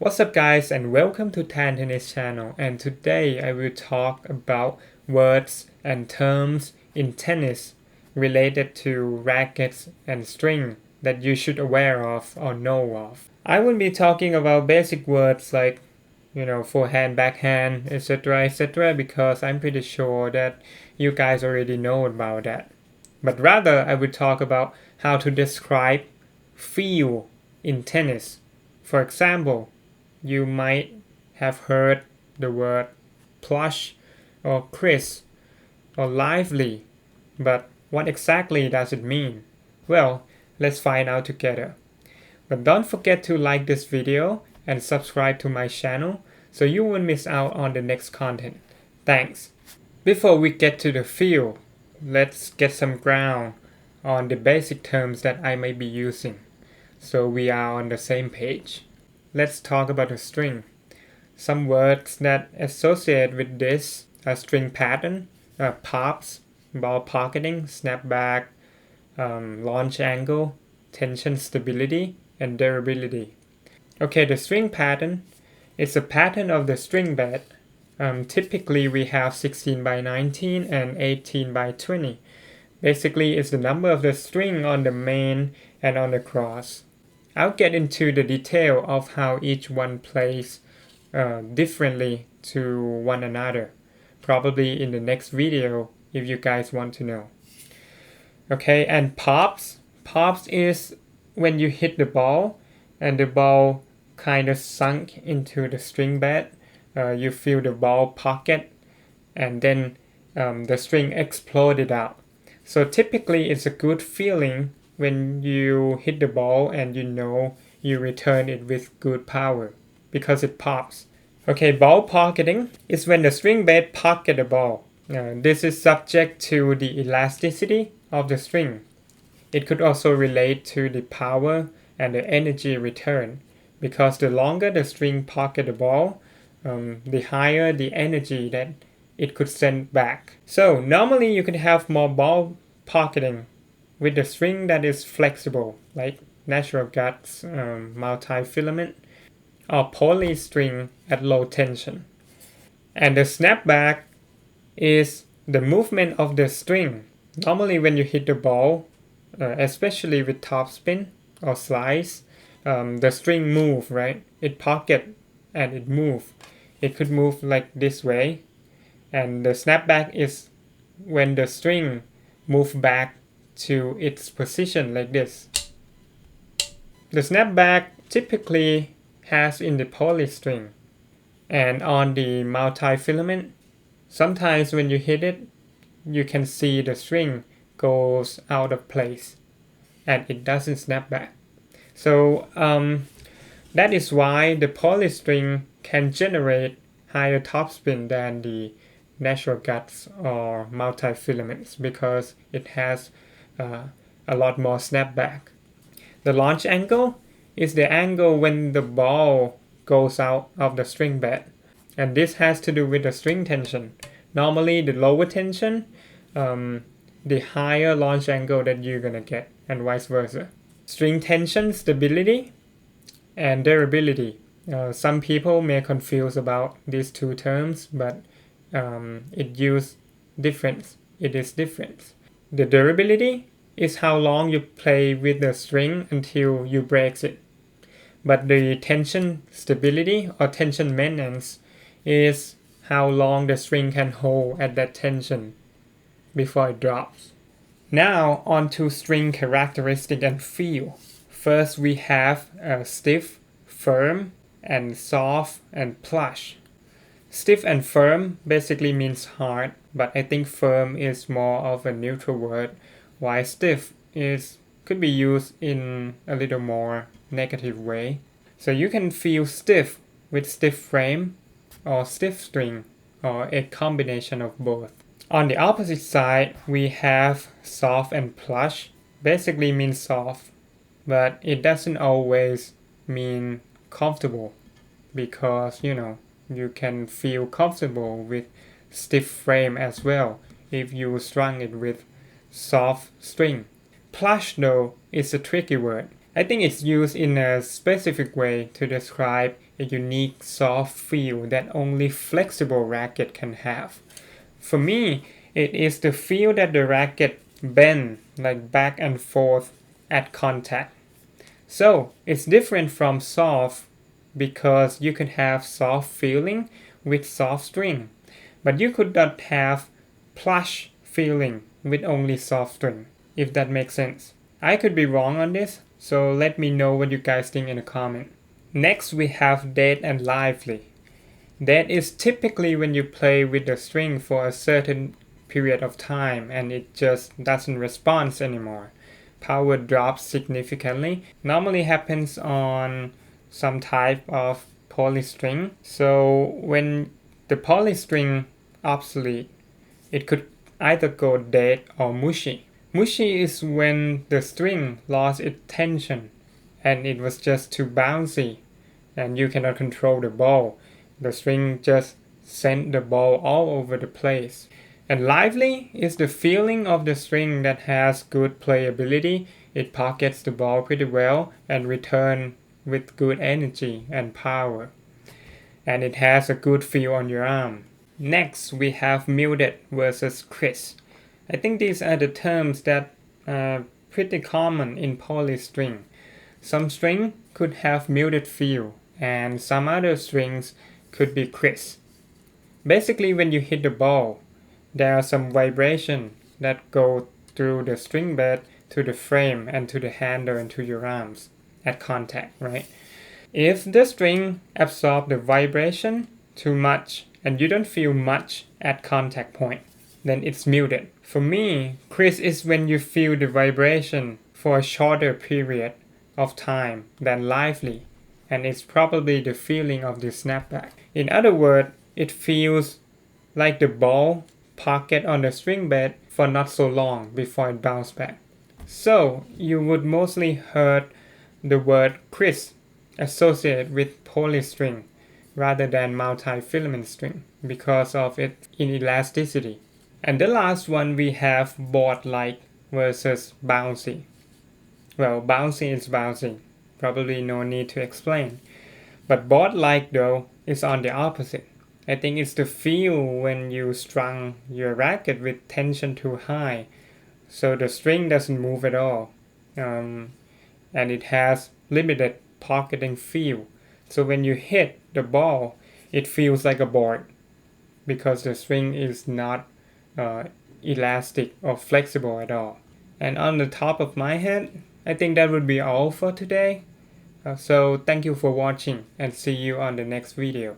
What's up guys, and welcome to Tan Tennis channel, and today I will talk about words and terms in tennis related to rackets and string that you should aware of or know of. I will be talking about basic words like forehand, backhand, etc., because I'm pretty sure that you guys already know about that. But rather I will talk about how to describe feel in tennis. For example, you might have heard the word plush or crisp or lively, but what exactly does it mean? Well, let's find out together. But don't forget to like this video and subscribe to my channel so you won't miss out on the next content. Thanks. Before we get to the feel, let's get some ground on the basic terms that I may be using, so we are on the same page. Let's talk about the string. Some words that associate with this are string pattern, pops, ball pocketing, snapback, launch angle, tension stability, and durability. Okay, the string pattern is a pattern of the string bed. Typically we have 16 by 19 and 18 by 20. Basically it's the number of the string on the main and on the cross. I'll get into the detail of how each one plays differently to one another, probably in the next video if you guys want to know. Okay, and pops. Pops is when you hit the ball and the ball kind of sunk into the string bed. You feel the ball pocket and then the string exploded out. So typically it's a good feeling when you hit the ball and you return it with good power because it pops. Okay, ball pocketing is when the string bed pocket the ball. This is subject to the elasticity of the string. It could also relate to the power and the energy return, because the longer the string pocket the ball, the higher the energy that it could send back. So normally you could have more ball pocketing with the string that is flexible, like natural guts, multi-filament, or poly string at low tension. And the snapback is the movement of the string. Normally when you hit the ball, especially with topspin or slice, the string move, right? It pocket and it move. It could move like this way. And the snapback is when the string move back to its position like this. The snapback typically has in the poly string, and on the multi-filament, sometimes when you hit it, you can see the string goes out of place and it doesn't snap back. So that is why the poly string can generate higher topspin than the natural guts or multi-filaments, because it has a lot more snapback. The launch angle is the angle when the ball goes out of the string bed, and this has to do with the string tension. Normally the lower tension, the higher launch angle that you're gonna get, and vice versa. String tension stability and durability. Some people may confuse about these two terms, but it is different. The durability is how long you play with the string until you break it. But the tension stability or tension maintenance is how long the string can hold at that tension before it drops. Now on to string characteristic and feel. First we have stiff, firm, and soft, and plush. Stiff and firm basically means hard, but I think firm is more of a neutral word, while stiff could be used in a little more negative way. So you can feel stiff with stiff frame or stiff string, or a combination of both. On the opposite side, we have soft and plush. Basically means soft, but it doesn't always mean comfortable, because you can feel comfortable with stiff frame as well if you strung it with soft string. Plush though is a tricky word. I think it's used in a specific way to describe a unique soft feel that only flexible racket can have. For me, it is the feel that the racket bends like back and forth at contact. So it's different from soft because you can have soft feeling with soft string, but you could not have plush feeling with only soft string, if that makes sense. I could be wrong on this, so let me know what you guys think in the comment. Next we have dead and lively. Dead is typically when you play with the string for a certain period of time and it just doesn't respond anymore. Power drops significantly. Normally happens on some type of polystring. So when the polystring obsolete, it could either go dead or mushy. Mushy is when the string lost its tension and it was just too bouncy and you cannot control the ball. The string just sent the ball all over the place. And lively is the feeling of the string that has good playability. It pockets the ball pretty well and return with good energy and power. And it has a good feel on your arm. Next, we have muted versus crisp. I think these are the terms that are pretty common in polystring. Some string could have muted feel and some other strings could be crisp. Basically, when you hit the ball, there are some vibration that go through the string bed to the frame and to the handle and to your arms at contact, right? If the string absorbs the vibration too much and you don't feel much at contact point, then it's muted. For me, crisp is when you feel the vibration for a shorter period of time than lively, and it's probably the feeling of the snapback. In other words, it feels like the ball pocket on the string bed for not so long before it bounces back. So you would mostly heard the word crisp associated with polystring rather than multi-filament string because of its inelasticity. And the last one we have board-like versus bouncy. Well, bouncy is bouncy, probably no need to explain. But board-like though is on the opposite. I think it's the feel when you strung your racket with tension too high, so the string doesn't move at all, and it has limited pocketing feel. So when you hit the ball, it feels like a board because the string is not elastic or flexible at all. And on the top of my head, I think that would be all for today. So thank you for watching and see you on the next video.